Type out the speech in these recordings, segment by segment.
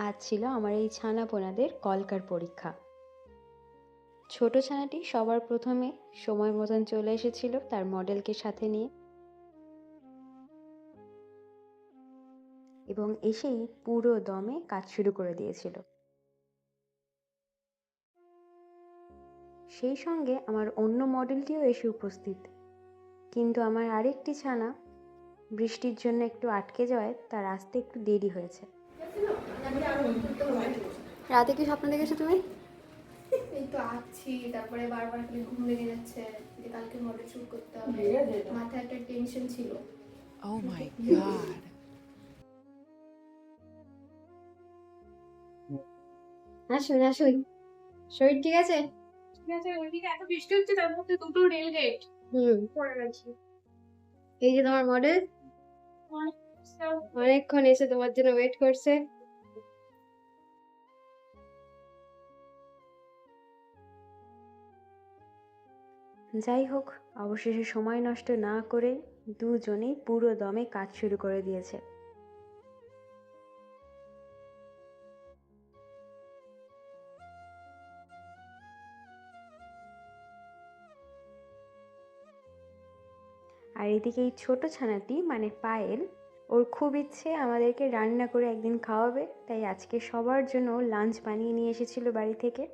আজ ছিল আমার এই ছানাপোনাদের কলকার পরীক্ষা। ছোট ছানাটি সবার প্রথমে সময় মতন চলে এসেছিল তার মডেলকে সাথে নিয়ে, এবং এসেই পুরো দমে কাজ শুরু করে দিয়েছিল। সেই সঙ্গে আমার অন্য মডেলটিও এসে উপস্থিত, কিন্তু আমার আরেকটি ছানা বৃষ্টির জন্য একটু আটকে যাওয়ায় তার আসতে একটু দেরি হয়েছে। রাতে কি স্বপ্ন দেখেছো তুমি? এই তো আছি, তারপরে বারবার খালি ঘুম লেগে যাচ্ছে যে কালকে মডেল শুট করতে হবে, মাথায় একটা টেনশন ছিল। Oh my God. আসুন আসুন, শরীর ঠিক আছে? ঠিক আছে, ওইদিকে এত বৃষ্টি হচ্ছে, তার মধ্যে দুটো রেল গেট পড়ে গেছে। এই যে তোমার মডেল অনেকক্ষণ এসে তোমার জন্য ওয়েট করছে। যাই হোক, অবশেষে সময় নষ্ট না করে দুজনেই পুরো দমে কাজ শুরু করে দিয়েছে। আর এদিকে এই ছোট ছানাটি মানে পায়েল, ওর খুব ইচ্ছে আমাদেরকে রান্না করে একদিন খাওয়াবে, তাই আজকে সবার জন্য লাঞ্চ বানিয়ে নিয়ে এসেছিল বাড়ি থেকে।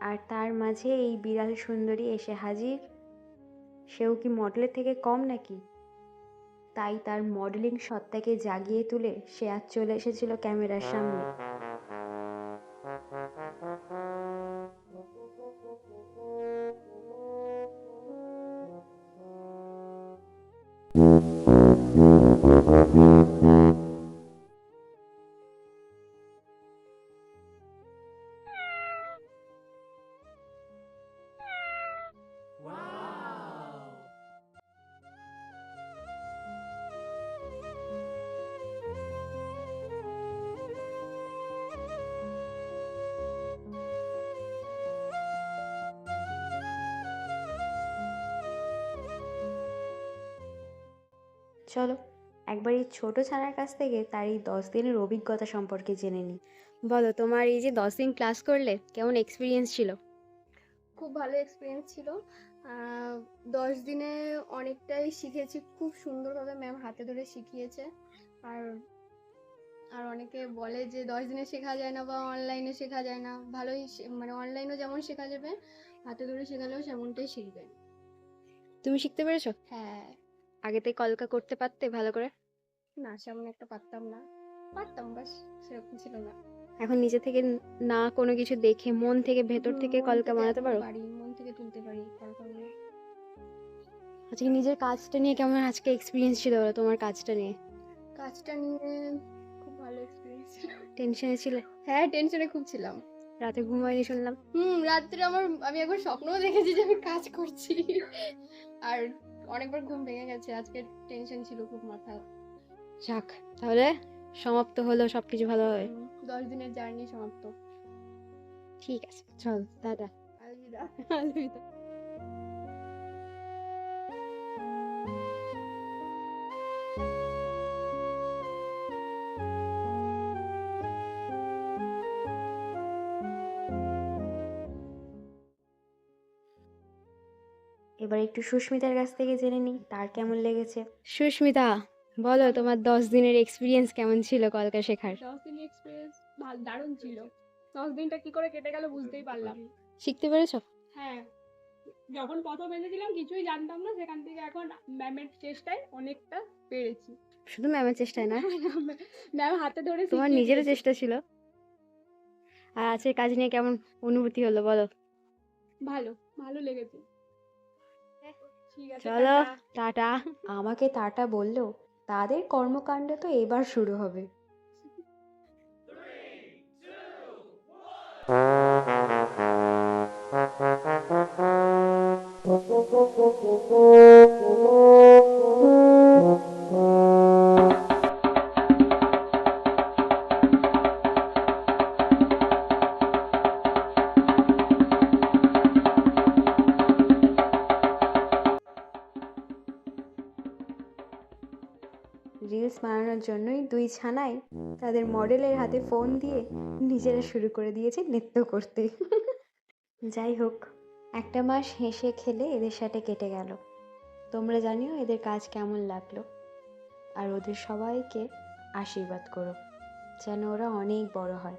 আর তার মাঝে এই বিড়াল সুন্দরী এসে হাজির। সেও কি মডেলের থেকে কম নাকি? তাই তার মডেলিং সত্তাকে জাগিয়ে তুলে সে আজ চলে এসেছিল ক্যামেরার সামনে। চলো একবার এই ছোট ছানার কাছ থেকে তার এই 10 দিনের অভিজ্ঞতা সম্পর্কে জেনে নিই। বলো, তোমার এই যে 10 দিন ক্লাস করলে কেমন এক্সপিরিয়েন্স ছিল? খুব ভালো এক্সপিরিয়েন্স ছিল। 10 দিনে অনেকটাই শিখেছি, খুব সুন্দরভাবে ম্যাম হাতে ধরে শিখিয়েছে। আর আর অনেকে বলে যে 10 দিনে শেখা যায় না বা অনলাইনে শেখা যায় না, ভালোই মানে অনলাইনেও যেমন শেখা যাবে, হাতে ধরে শেখালেও সেমনটাই শিখবে। তুমি শিখতে পেরেছো? হ্যাঁ। আগেতে কলকা করতে পারতে ভালো করে? না, সেমন একটা পারতাম না, পারতাম বাস সেরকম ছিল না। এখন নিজে থেকে না কোনো কিছু দেখে মন থেকে ভেতর থেকে মন কলকা থেকে বানাতে এখন পারো? পারি, মন থেকে তুলতে পারি কলকাগুলো। আজকে নিজের কাজটা নিয়ে কেমন আজকে এক্সপিরিয়েন্স ছিল বলো, তোমার কাজটা নিয়ে? কাজটা নিয়ে খুব ভালো এক্সপিরিয়েন্স ছিল। টেনশনে ছিলে? হ্যাঁ, টেনশনে খুব ছিলাম। রাতে ঘুম হয়নি শুনলাম। রাত্রে আমি একবার স্বপ্নও দেখেছি যে আমি কাজ করছি, আর অনেকবার ঘুম ভেঙে গেছে। আজকে টেনশন ছিল খুব মাথা। যাক, তাহলে সমাপ্ত হলো সবকিছু ভালোভাবে। 10 দিনের জার্নি সমাপ্ত। ঠিক আছে, চল টাটা। আলবিদা। আলবিদা। এবার একটু সুস্মিতার কাছ থেকে জেনে নিই তার কেমন লেগেছে। সুস্মিতা, বলো তোমার 10 দিনের এক্সপিরিয়েন্স কেমন ছিল কলকা শেখার? 10 দিনের এক্সপিরিয়েন্স ভালো, দারুণ ছিল। 10 দিনটা কি করে কেটে গেল বুঝতেই পারলাম। শিখতে পেরেছো? হ্যাঁ, যখন প্রথম এসেছিলাম কিছুই জানতাম না, সেখান থেকে এখন ম্যামের চেষ্টায় অনেকটা পেরেছি। শুধু ম্যামের চেষ্টায় না, ম্যাম হাতে ধরে তোমার শিখিয়ে নিজেরও দিয়েছে। চেষ্টা ছিল। আর আজকের কাজ নিয়ে কেমন অনুভূতি হলো বলো? ভালো, ভালো লেগেছে। ঠিক আছে, চলো টাটা। টাটা। আমাকে টাটা বললেও তাদের কর্মকাণ্ড তো এবার শুরু হবে। রিলস বানানোর জন্যই দুই ছানাই তাদের মডেলের হাতে ফোন দিয়ে নিজেরা শুরু করে দিয়েছে নৃত্য করতে। যাই হোক, একটা মাস হেসে খেলে এদের সাথে কেটে গেল। তোমরা জানিও এদের কাজ কেমন লাগলো, আর ওদের সবাইকে আশীর্বাদ করো যেন ওরা অনেক বড় হয়।